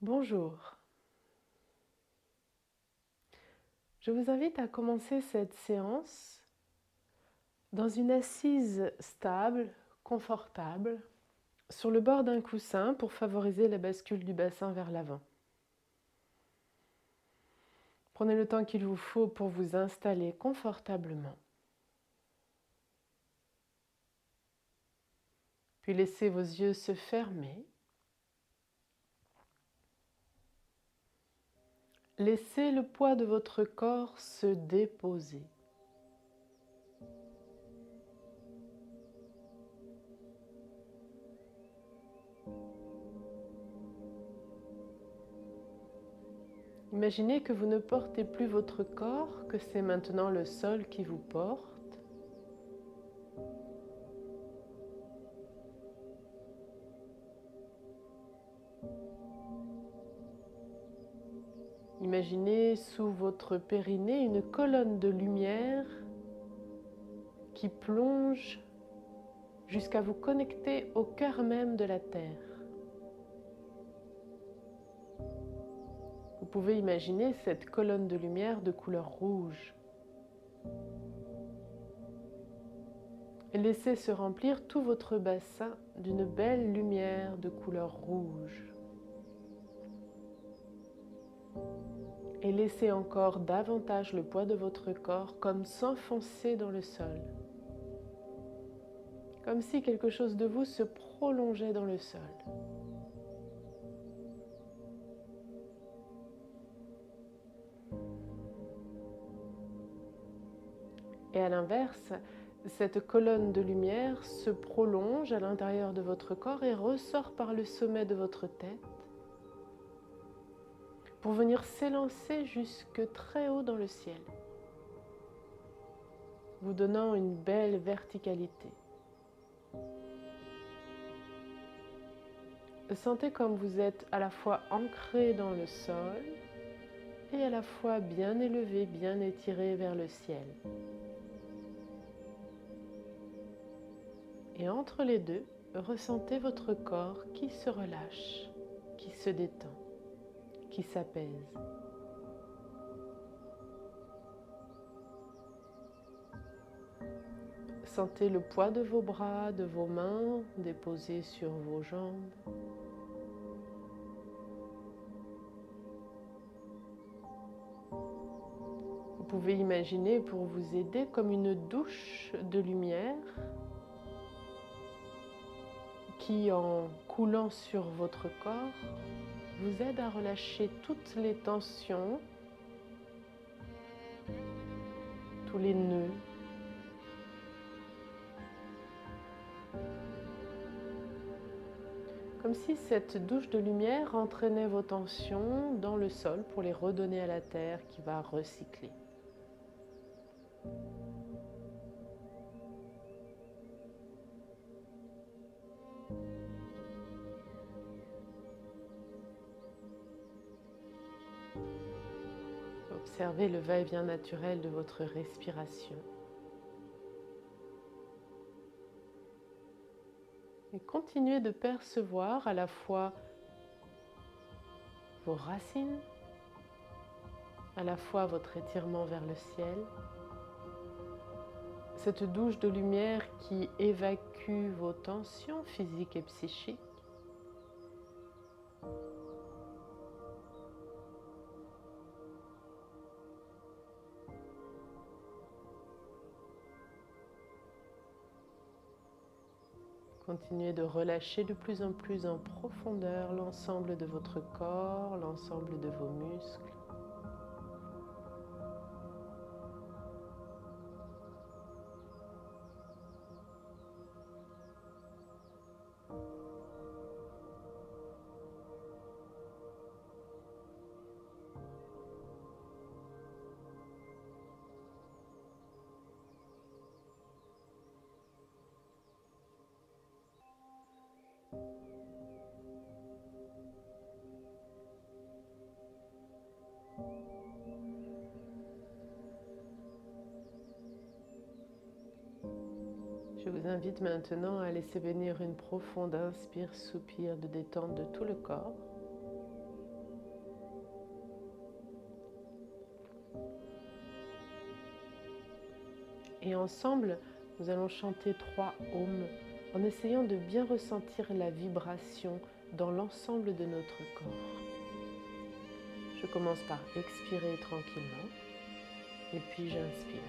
Bonjour, je vous invite à commencer cette séance dans une assise stable, confortable, sur le bord d'un coussin pour favoriser la bascule du bassin vers l'avant. Prenez le temps qu'il vous faut pour vous installer confortablement. Puis laissez vos yeux se fermer. Laissez le poids de votre corps se déposer. Imaginez que vous ne portez plus votre corps, que c'est maintenant le sol qui vous porte. Imaginez sous votre périnée une colonne de lumière qui plonge jusqu'à vous connecter au cœur même de la Terre. Vous pouvez imaginer cette colonne de lumière de couleur rouge. Et laissez se remplir tout votre bassin d'une belle lumière de couleur rouge. Et laissez encore davantage le poids de votre corps comme s'enfoncer dans le sol. Comme si quelque chose de vous se prolongeait dans le sol. Et à l'inverse, cette colonne de lumière se prolonge à l'intérieur de votre corps et ressort par le sommet de votre tête pour venir s'élancer jusque très haut dans le ciel, vous donnant une belle verticalité. Sentez comme vous êtes à la fois ancré dans le sol et à la fois bien élevé, bien étiré vers le ciel. Et entre les deux, ressentez votre corps qui se relâche, qui se détend, qui s'apaise. Sentez le poids de vos bras, de vos mains déposés sur vos jambes. Vous pouvez imaginer pour vous aider comme une douche de lumière qui, en coulant sur votre corps, vous aide à relâcher toutes les tensions, tous les nœuds. Comme si cette douche de lumière entraînait vos tensions dans le sol pour les redonner à la terre qui va recycler. Observez le va-et-vient naturel de votre respiration. Et continuez de percevoir à la fois vos racines, à la fois votre étirement vers le ciel, cette douche de lumière qui évacue vos tensions physiques et psychiques. Continuez de relâcher de plus en plus en profondeur l'ensemble de votre corps, l'ensemble de vos muscles. Je vous invite maintenant à laisser venir une profonde inspire-soupir de détente de tout le corps. Et ensemble, nous allons chanter 3 ohms en essayant de bien ressentir la vibration dans l'ensemble de notre corps. Je commence par expirer tranquillement et puis j'inspire.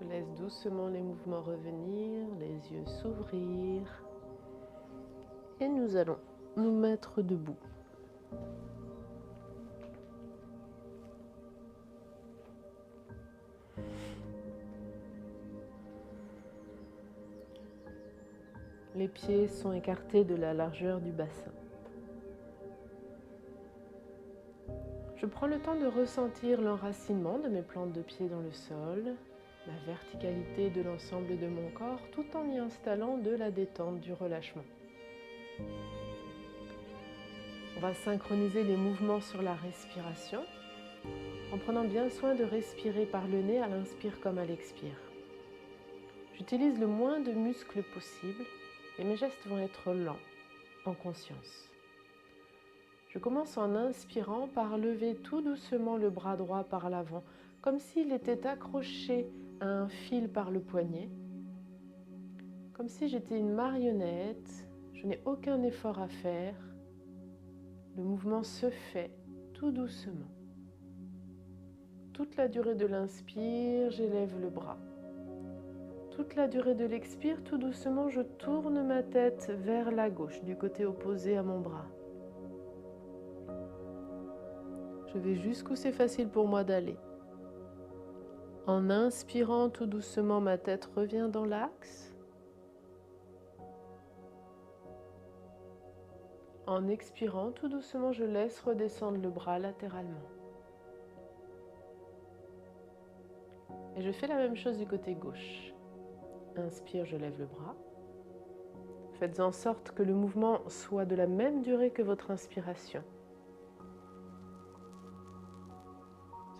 Je laisse doucement les mouvements revenir, les yeux s'ouvrir et nous allons nous mettre debout. Les pieds sont écartés de la largeur du bassin. Je prends le temps de ressentir l'enracinement de mes plantes de pied dans le sol, la verticalité de l'ensemble de mon corps, tout en y installant de la détente, du relâchement. On va synchroniser les mouvements sur la respiration en prenant bien soin de respirer par le nez à l'inspire comme à l'expire. J'utilise le moins de muscles possible et mes gestes vont être lents, en conscience. Je commence en inspirant par lever tout doucement le bras droit par l'avant, comme s'il était accroché à un fil par le poignet, comme si j'étais une marionnette, je n'ai aucun effort à faire, le mouvement se fait tout doucement. Toute la durée de l'inspire, j'élève le bras. Toute la durée de l'expire, tout doucement, je tourne ma tête vers la gauche, du côté opposé à mon bras. Je vais jusqu'où c'est facile pour moi d'aller. En inspirant tout doucement, ma tête revient dans l'axe. En expirant tout doucement, je laisse redescendre le bras latéralement. Et je fais la même chose du côté gauche. Inspire, je lève le bras. Faites en sorte que le mouvement soit de la même durée que votre inspiration.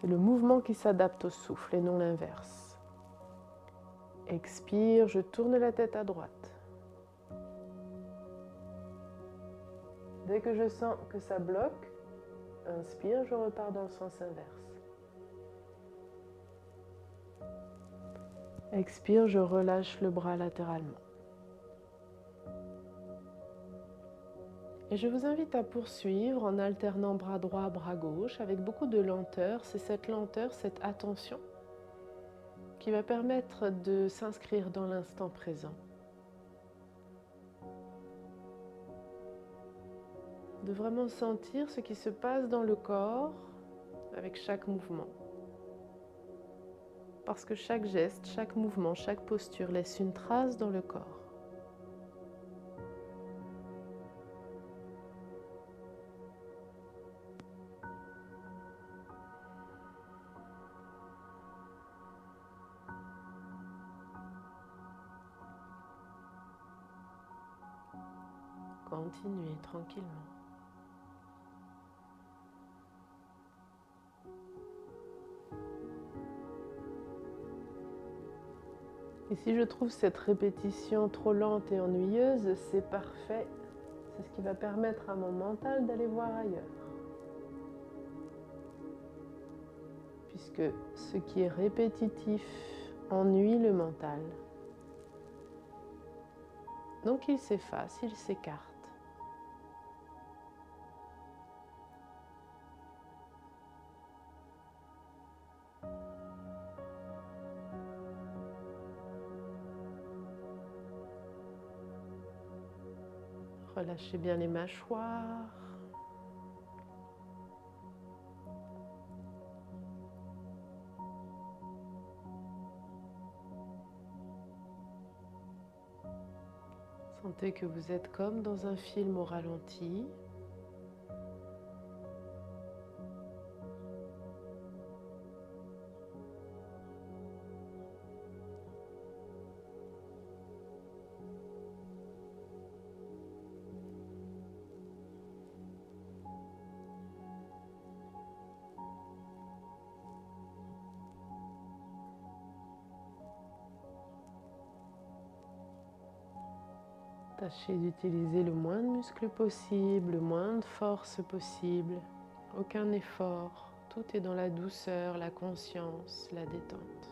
C'est le mouvement qui s'adapte au souffle et non l'inverse. Expire, je tourne la tête à droite. Dès que je sens que ça bloque, inspire, je repars dans le sens inverse. Expire, je relâche le bras latéralement. Et je vous invite à poursuivre en alternant bras droit, bras gauche avec beaucoup de lenteur. C'est cette lenteur, cette attention qui va permettre de s'inscrire dans l'instant présent. De vraiment sentir ce qui se passe dans le corps avec chaque mouvement. Parce que chaque geste, chaque mouvement, chaque posture laisse une trace dans le corps. continuez tranquillement. Et si je trouve cette répétition trop lente et ennuyeuse, c'est parfait. C'est ce qui va permettre à mon mental d'aller voir ailleurs. Puisque ce qui est répétitif ennuie le mental. Donc il s'efface, il s'écarte. Relâchez bien les mâchoires. Sentez que vous êtes comme dans un film au ralenti. Tâchez d'utiliser le moins de muscles possible, le moins de force possible. Aucun effort. Tout est dans la douceur, la conscience, la détente.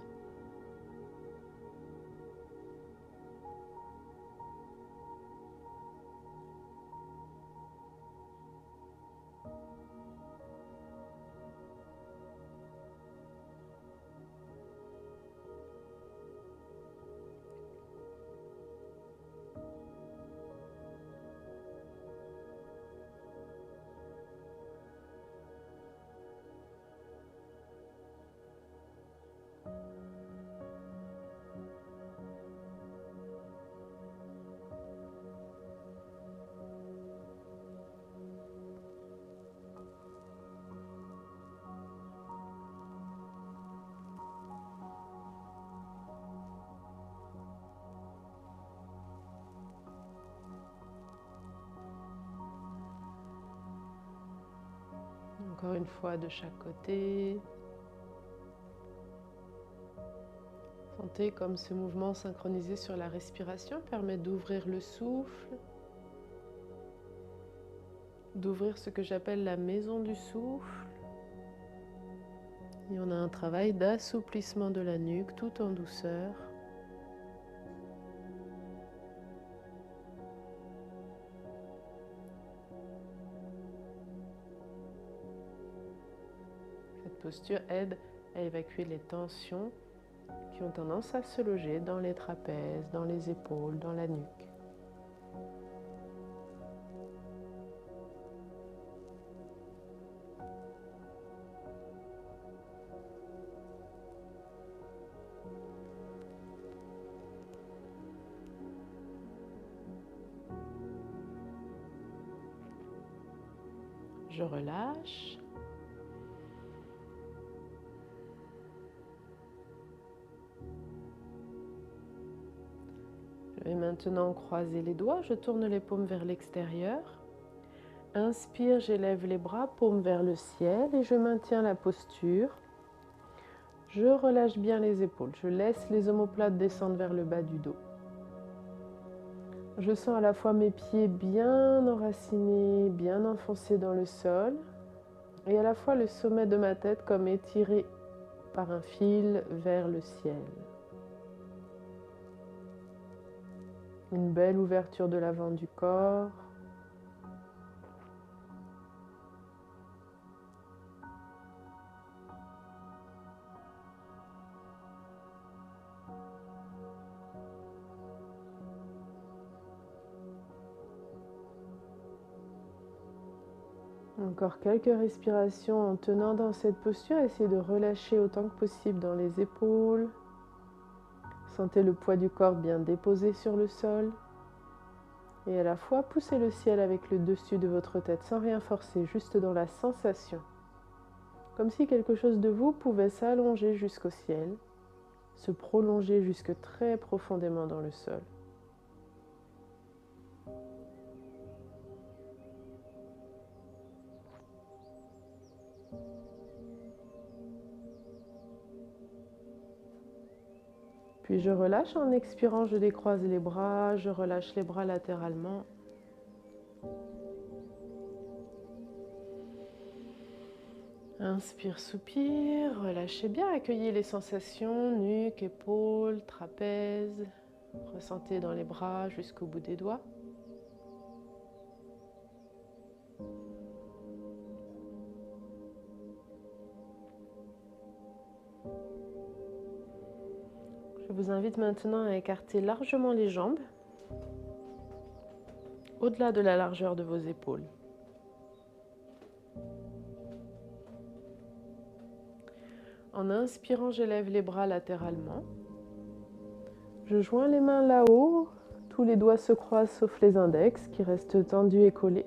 Encore une fois de chaque côté. Sentez comme ce mouvement synchronisé sur la respiration permet d'ouvrir le souffle, d'ouvrir ce que j'appelle la maison du souffle. Et on a un travail d'assouplissement de la nuque tout en douceur. Cette posture aide à évacuer les tensions qui ont tendance à se loger dans les trapèzes, dans les épaules, dans la nuque. Je relâche. Je vais maintenant croiser les doigts, je tourne les paumes vers l'extérieur. Inspire, j'élève les bras, paumes vers le ciel et je maintiens la posture. Je relâche bien les épaules, je laisse les omoplates descendre vers le bas du dos. Je sens à la fois mes pieds bien enracinés, bien enfoncés dans le sol et à la fois le sommet de ma tête comme étiré par un fil vers le ciel. Une belle ouverture de l'avant du corps. Encore quelques respirations en tenant dans cette posture. Essayez de relâcher autant que possible dans les épaules. Sentez le poids du corps bien déposé sur le sol. Et à la fois, poussez le ciel avec le dessus de votre tête sans rien forcer, juste dans la sensation. Comme si quelque chose de vous pouvait s'allonger jusqu'au ciel, se prolonger jusque très profondément dans le sol. Puis je relâche. En expirant, je décroise les bras, je relâche les bras latéralement. Inspire, soupire, relâchez bien, accueillez les sensations, nuque, épaules, trapèze. Ressentez dans les bras jusqu'au bout des doigts. Je vous invite maintenant à écarter largement les jambes, au-delà de la largeur de vos épaules. En inspirant, j'élève les bras latéralement. Je joins les mains là-haut, tous les doigts se croisent sauf les index qui restent tendus et collés.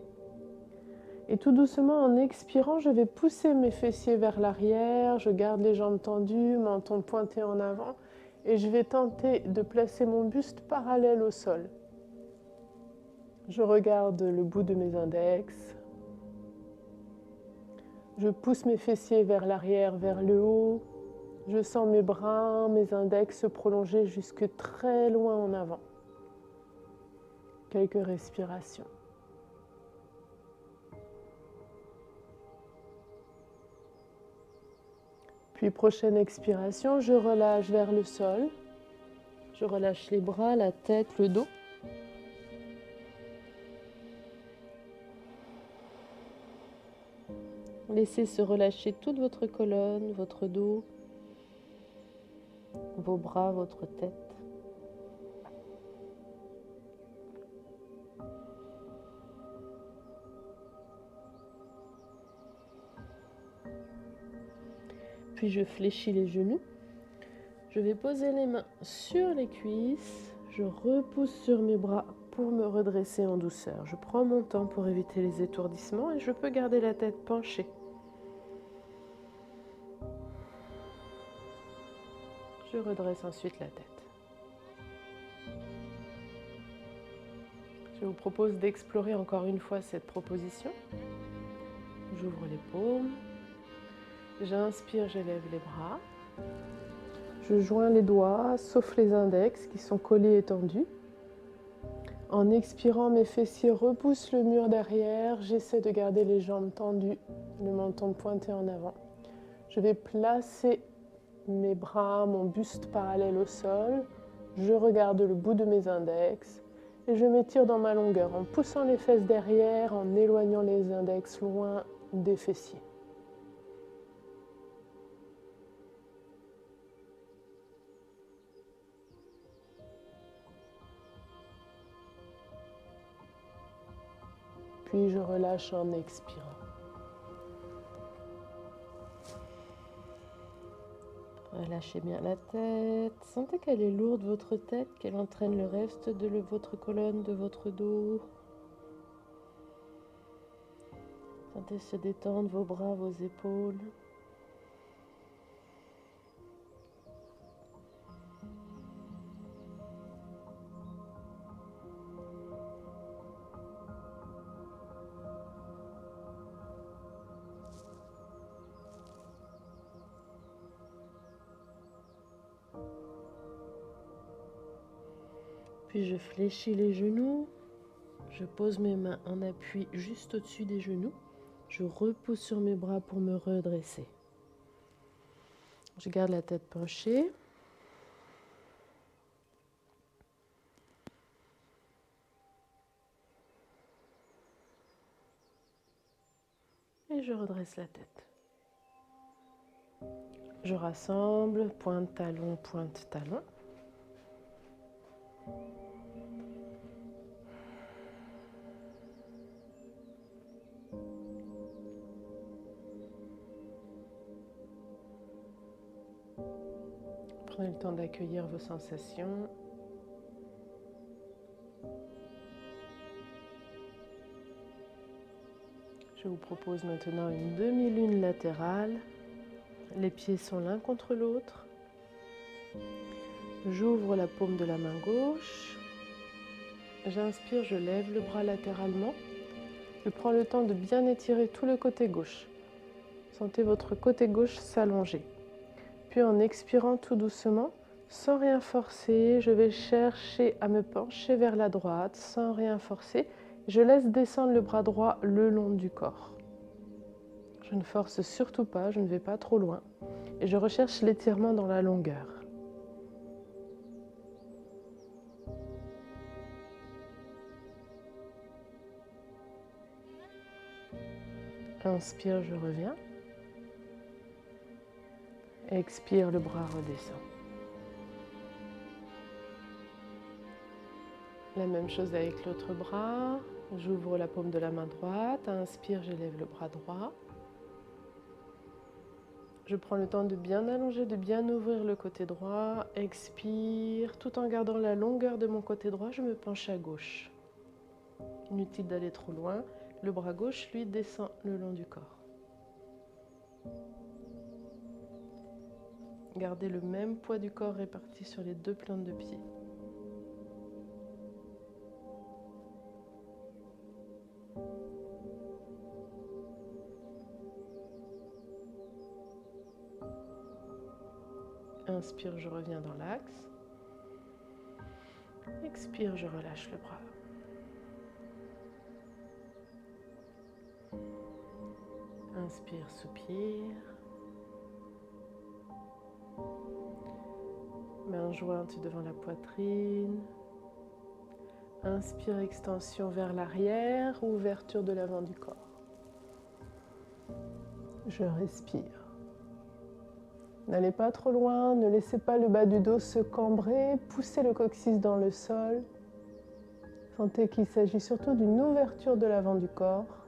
Et tout doucement, en expirant, je vais pousser mes fessiers vers l'arrière, je garde les jambes tendues, menton pointé en avant, et je vais tenter de placer mon buste parallèle au sol. Je regarde le bout de mes index. Je pousse mes fessiers vers l'arrière, vers le haut. Je sens mes bras, mes index se prolonger jusque très loin en avant. Quelques respirations. Puis prochaine expiration, je relâche vers le sol. Je relâche les bras, la tête, le dos. Laissez se relâcher toute votre colonne, votre dos, vos bras, votre tête. Puis je fléchis les genoux. Je vais poser les mains sur les cuisses. Je repousse sur mes bras pour me redresser en douceur. Je prends mon temps pour éviter les étourdissements et je peux garder la tête penchée. Je redresse ensuite la tête. Je vous propose d'explorer encore une fois cette proposition. J'ouvre les paumes. J'inspire, j'élève les bras. Je joins les doigts, sauf les index qui sont collés et tendus. En expirant, mes fessiers repoussent le mur derrière. J'essaie de garder les jambes tendues, le menton pointé en avant. Je vais placer mes bras, mon buste parallèle au sol. Je regarde le bout de mes index et je m'étire dans ma longueur en poussant les fesses derrière, en éloignant les index loin des fessiers. Puis je relâche en expirant. Relâchez bien la tête. Sentez qu'elle est lourde, votre tête, qu'elle entraîne le reste de votre colonne, de votre dos. Sentez se détendre vos bras, vos épaules. Puis je fléchis les genoux. Je pose mes mains en appui juste au-dessus des genoux. Je repousse sur mes bras pour me redresser. Je garde la tête penchée. Et je redresse la tête. Je rassemble, pointe talon, pointe talon. Prenez le temps d'accueillir vos sensations. Je vous propose maintenant une demi-lune latérale. Les pieds sont l'un contre l'autre. J'ouvre la paume de la main gauche. J'inspire, je lève le bras latéralement. Je prends le temps de bien étirer tout le côté gauche. Sentez votre côté gauche s'allonger. Puis en expirant tout doucement, Sans rien forcer, je vais chercher à me pencher vers la droite, sans rien forcer. Je laisse descendre le bras droit le long du corps. Je ne force surtout pas, je ne vais pas trop loin. Et je recherche l'étirement dans la longueur. Inspire, je reviens. Expire, le bras redescend. La même chose avec l'autre bras. J'ouvre la paume de la main droite. Inspire, j'élève le bras droit. Je prends le temps de bien allonger, de bien ouvrir le côté droit. Expire, tout en gardant la longueur de mon côté droit, je me penche à gauche. Inutile d'aller trop loin. Le bras gauche, lui, descend le long du corps. Gardez le même poids du corps réparti sur les deux plantes de pied. Inspire, je reviens dans l'axe. Expire, je relâche le bras. Inspire, soupire. Main jointe devant la poitrine. Inspire, extension vers l'arrière, ouverture de l'avant du corps. Je respire. N'allez pas trop loin, ne laissez pas le bas du dos se cambrer, poussez le coccyx dans le sol. Sentez qu'il s'agit surtout d'une ouverture de l'avant du corps.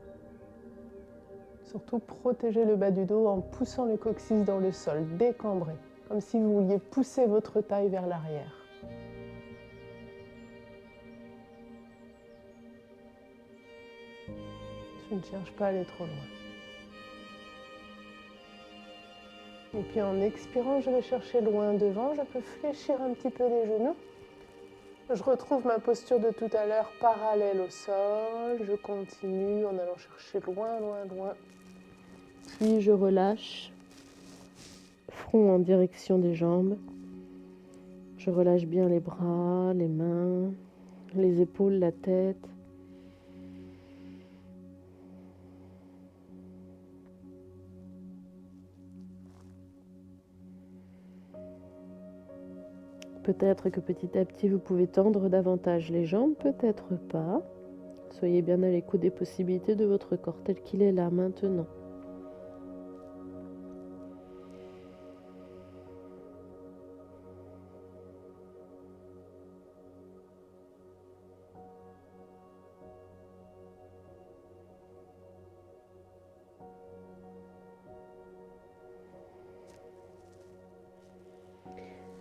Surtout protégez le bas du dos en poussant le coccyx dans le sol, décambré, comme si vous vouliez pousser votre taille vers l'arrière. Je ne cherche pas à aller trop loin. Et puis en expirant, je vais chercher loin devant. Je peux fléchir un petit peu les genoux. Je retrouve ma posture de tout à l'heure parallèle au sol. Je continue en allant chercher loin, loin, loin. Puis je relâche. Front en direction des jambes. Je relâche bien les bras, les mains, les épaules, la tête. Peut-être que petit à petit, vous pouvez tendre davantage les jambes, peut-être pas. Soyez bien à l'écoute des possibilités de votre corps tel qu'il est là maintenant.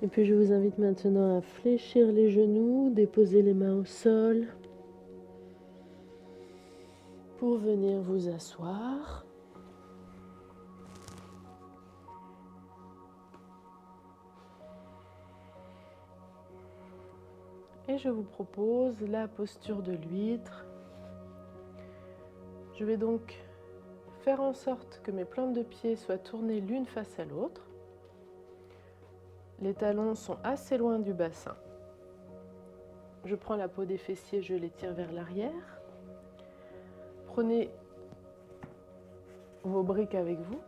Et puis je vous invite maintenant à fléchir les genoux, déposer les mains au sol pour venir vous asseoir. Et je vous propose la posture de l'huître. Je vais donc faire en sorte que mes plantes de pied soient tournées l'une face à l'autre. Les talons sont assez loin du bassin. Je prends la peau des fessiers, je les tire vers l'arrière. Prenez vos briques avec vous.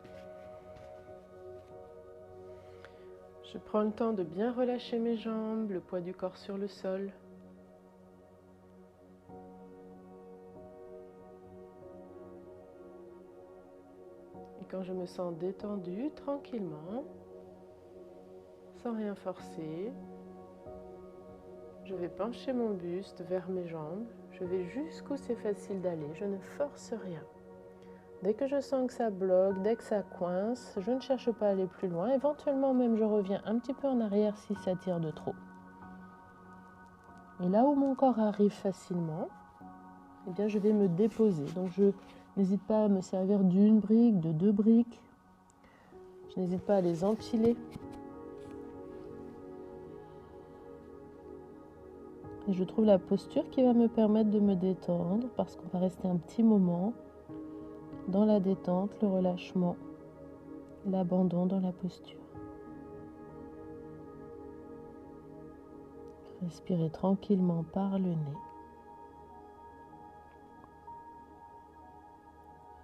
Je prends le temps de bien relâcher mes jambes, le poids du corps sur le sol. Et quand je me sens détendue, tranquillement, sans rien forcer, je vais pencher mon buste vers mes jambes. Je vais jusqu'où c'est facile d'aller, je ne force rien. Dès que je sens que ça bloque, dès que ça coince, je ne cherche pas à aller plus loin. Éventuellement même, je reviens un petit peu en arrière si ça tire de trop. Et là où mon corps arrive facilement, eh bien, je vais me déposer. Donc, je n'hésite pas à me servir d'une brique, de deux briques. Je n'hésite pas à les empiler. Et je trouve la posture qui va me permettre de me détendre parce qu'on va rester un petit moment dans la détente, le relâchement, l'abandon dans la posture. Respirez tranquillement par le nez.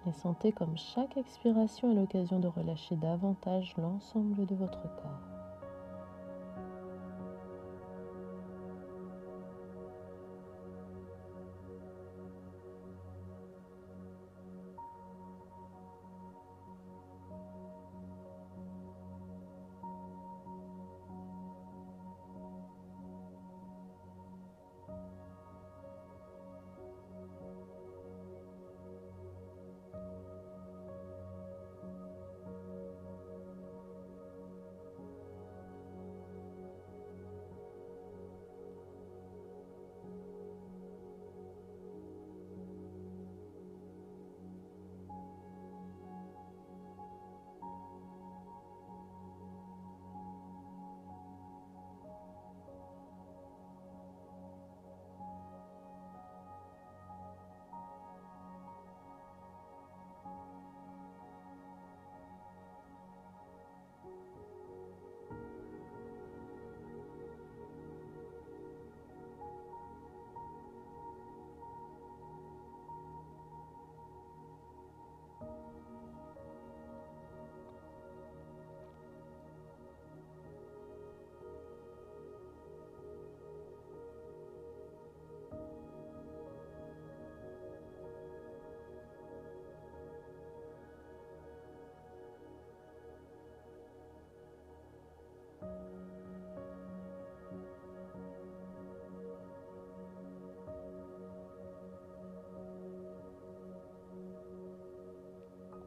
Et sentez comme chaque expiration est l'occasion de relâcher davantage l'ensemble de votre corps.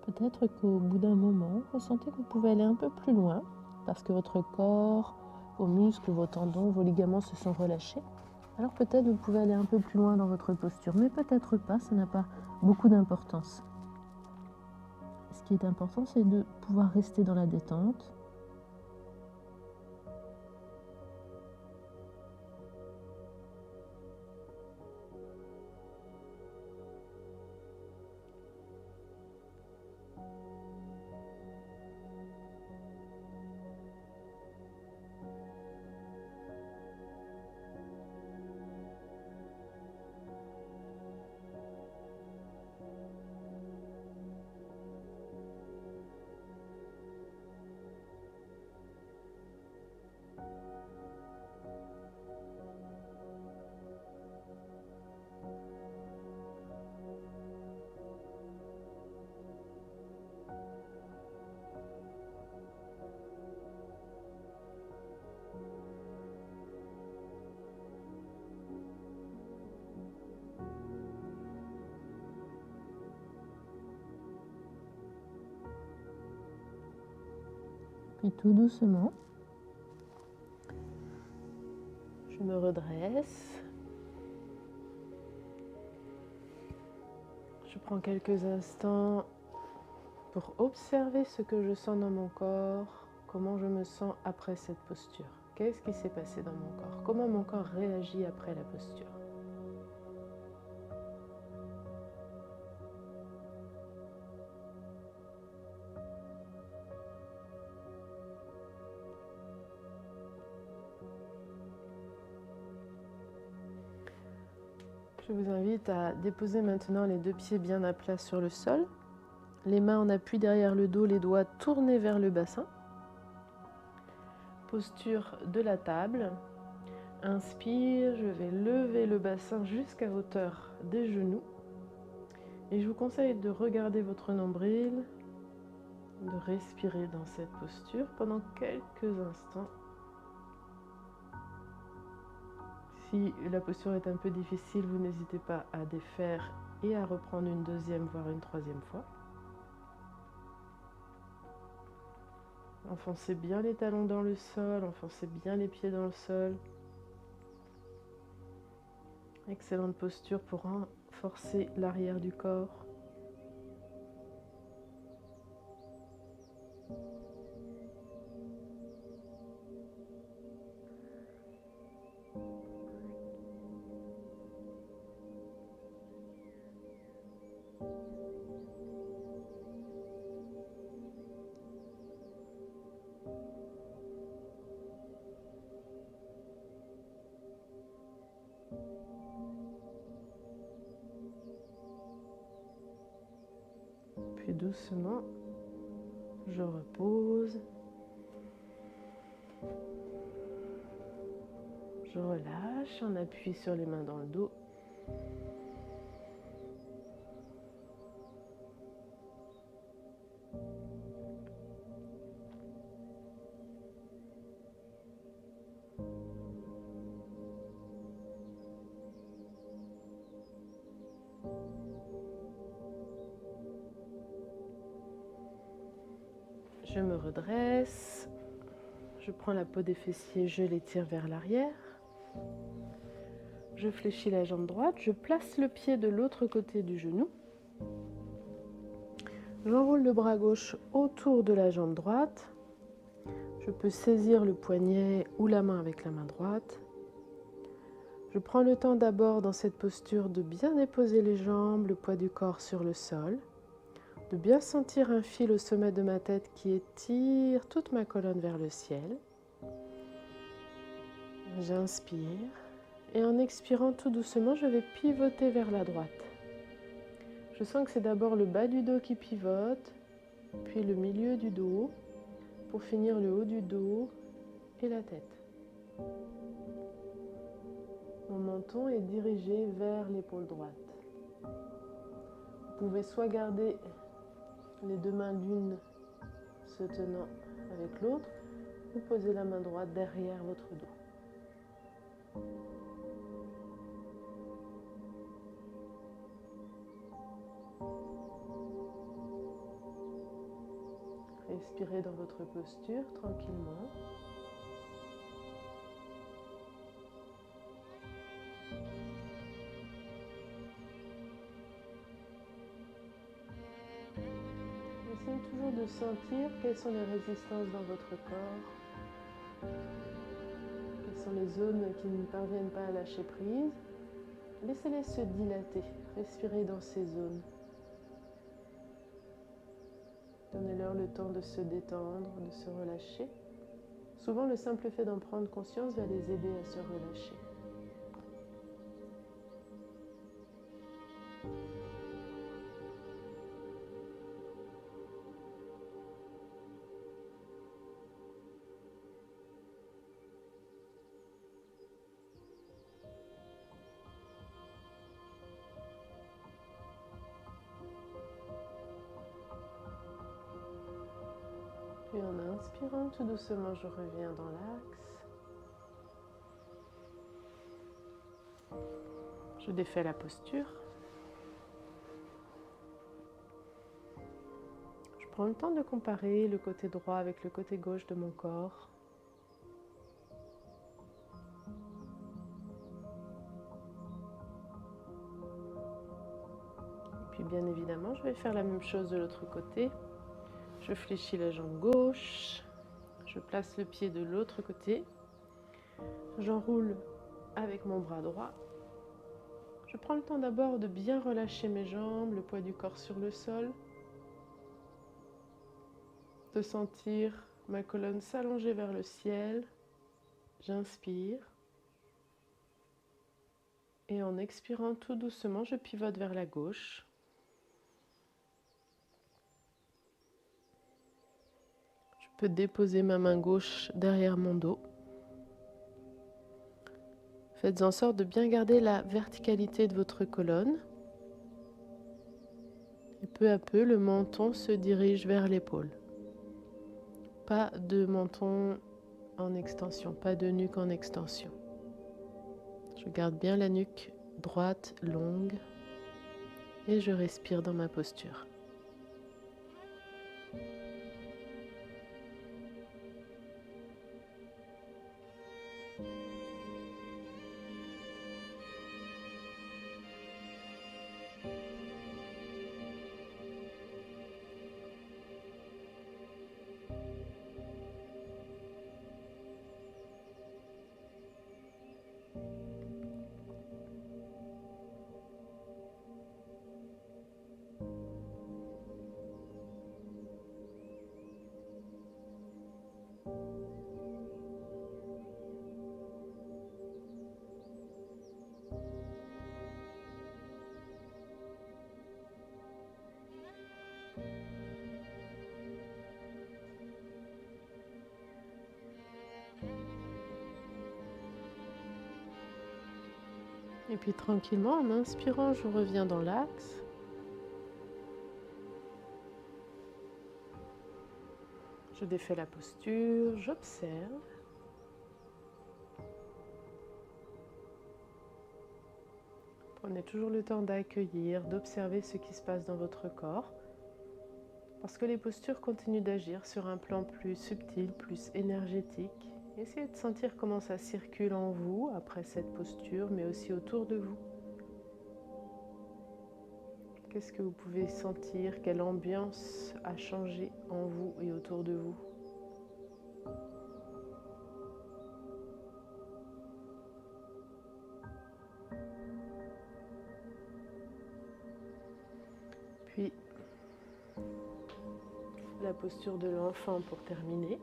Peut-être qu'au bout d'un moment, vous sentez que vous pouvez aller un peu plus loin parce que votre corps, vos muscles, vos tendons, vos ligaments se sont relâchés. Alors peut-être vous pouvez aller un peu plus loin dans votre posture, mais peut-être pas, ça n'a pas beaucoup d'importance. Ce qui est important, c'est de pouvoir rester dans la détente. Puis tout doucement, je me redresse. Je prends quelques instants pour observer ce que je sens dans mon corps, comment je me sens après cette posture. Qu'est-ce qui s'est passé dans mon corps? Comment mon corps réagit après la posture? Je vous invite à déposer maintenant les deux pieds bien à plat sur le sol. Les mains en appui derrière le dos, les doigts tournés vers le bassin. Posture de la table. Inspire, je vais lever le bassin jusqu'à hauteur des genoux. Et je vous conseille de regarder votre nombril, de respirer dans cette posture pendant quelques instants. Si la posture est un peu difficile, vous n'hésitez pas à défaire et à reprendre une deuxième, voire une troisième fois. Enfoncez bien les talons dans le sol, enfoncez bien les pieds dans le sol. Excellente posture pour renforcer l'arrière du corps. doucement, je repose. Je relâche, on appuie sur les mains dans le dos. Je me redresse, je prends la peau des fessiers, je l'étire vers l'arrière. Je fléchis la jambe droite, je place le pied de l'autre côté du genou. J'enroule le bras gauche autour de la jambe droite. Je peux saisir le poignet ou la main avec la main droite. Je prends le temps d'abord dans cette posture de bien déposer les jambes, le poids du corps sur le sol, de bien sentir un fil au sommet de ma tête qui étire toute ma colonne vers le ciel. J'inspire et en expirant tout doucement, je vais pivoter vers la droite. Je sens que c'est d'abord le bas du dos qui pivote, puis le milieu du dos, pour finir le haut du dos et la tête. Mon menton est dirigé vers l'épaule droite. Vous pouvez soit garder les deux mains l'une se tenant avec l'autre, ou poser la main droite derrière votre dos. Respirez dans votre posture tranquillement. Essayez toujours de sentir quelles sont les résistances dans votre corps, quelles sont les zones qui ne parviennent pas à lâcher prise. Laissez-les se dilater, respirez dans ces zones. Donnez-leur le temps de se détendre, de se relâcher. Souvent, le simple fait d'en prendre conscience va les aider à se relâcher. Puis en inspirant tout doucement, je reviens dans l'axe. Je défais la posture. Je prends le temps de comparer le côté droit avec le côté gauche de mon corps. Et puis bien évidemment, je vais faire la même chose de l'autre côté. Je fléchis la jambe gauche. Je place le pied de l'autre côté. J'enroule avec mon bras droit. Je prends le temps d'abord de bien relâcher mes jambes, le poids du corps sur le sol, de sentir ma colonne s'allonger vers le ciel. J'inspire et en expirant tout doucement, je pivote vers la gauche. Je peux déposer ma main gauche derrière mon dos. Faites en sorte de bien garder la verticalité de votre colonne. Et peu à peu, le menton se dirige vers l'épaule. Pas de menton en extension, pas de nuque en extension. Je garde bien la nuque droite, longue, et je respire dans ma posture. Et puis tranquillement, en inspirant, je reviens dans l'axe. Je défais la posture, j'observe. Prenez toujours le temps d'accueillir, d'observer ce qui se passe dans votre corps. Parce que les postures continuent d'agir sur un plan plus subtil, plus énergétique. Essayez de sentir comment ça circule en vous après cette posture, mais aussi autour de vous. Qu'est-ce que vous pouvez sentir? Quelle ambiance a changé en vous et autour de vous? Puis, la posture de l'enfant pour terminer.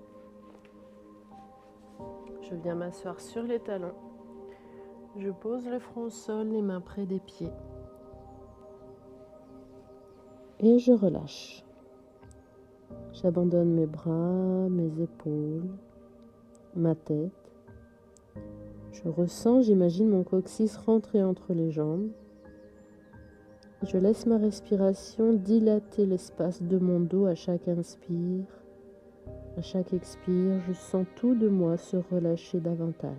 Je viens m'asseoir sur les talons. Je pose le front au sol, les mains près des pieds. Et je relâche. J'abandonne mes bras, mes épaules, ma tête. Je ressens, j'imagine mon coccyx rentrer entre les jambes. Je laisse ma respiration dilater l'espace de mon dos à chaque inspire. À chaque expire, je sens tout de moi se relâcher davantage.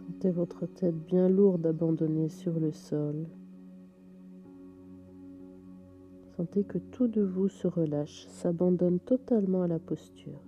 Sentez votre tête bien lourde abandonnée sur le sol. Sentez que tout de vous se relâche, s'abandonne totalement à la posture.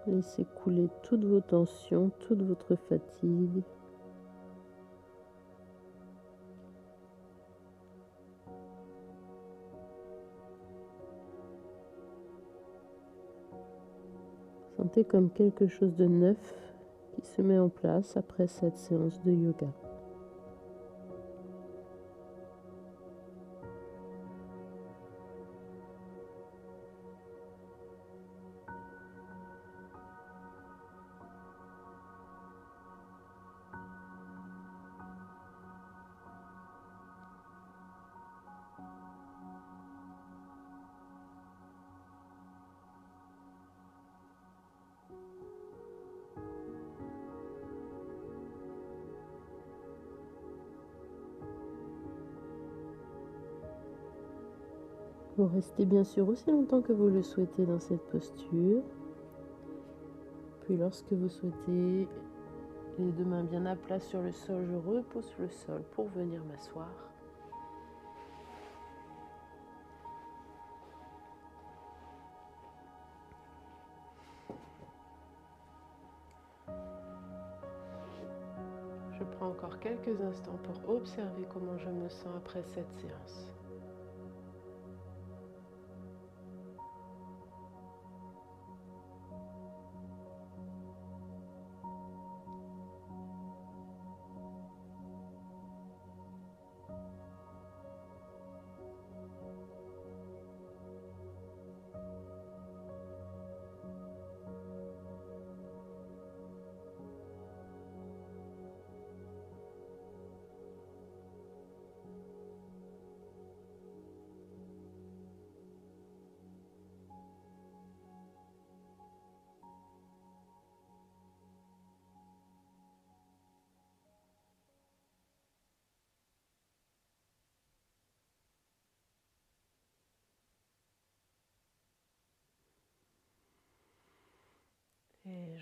Laissez couler toutes vos tensions, toute votre fatigue. Sentez comme quelque chose de neuf qui se met en place après cette séance de yoga. Vous restez bien sûr aussi longtemps que vous le souhaitez dans cette posture. Puis lorsque vous souhaitez les deux mains bien à plat sur le sol, je repousse le sol pour venir m'asseoir. Je prends encore quelques instants pour observer comment je me sens après cette séance.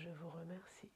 je vous remercie.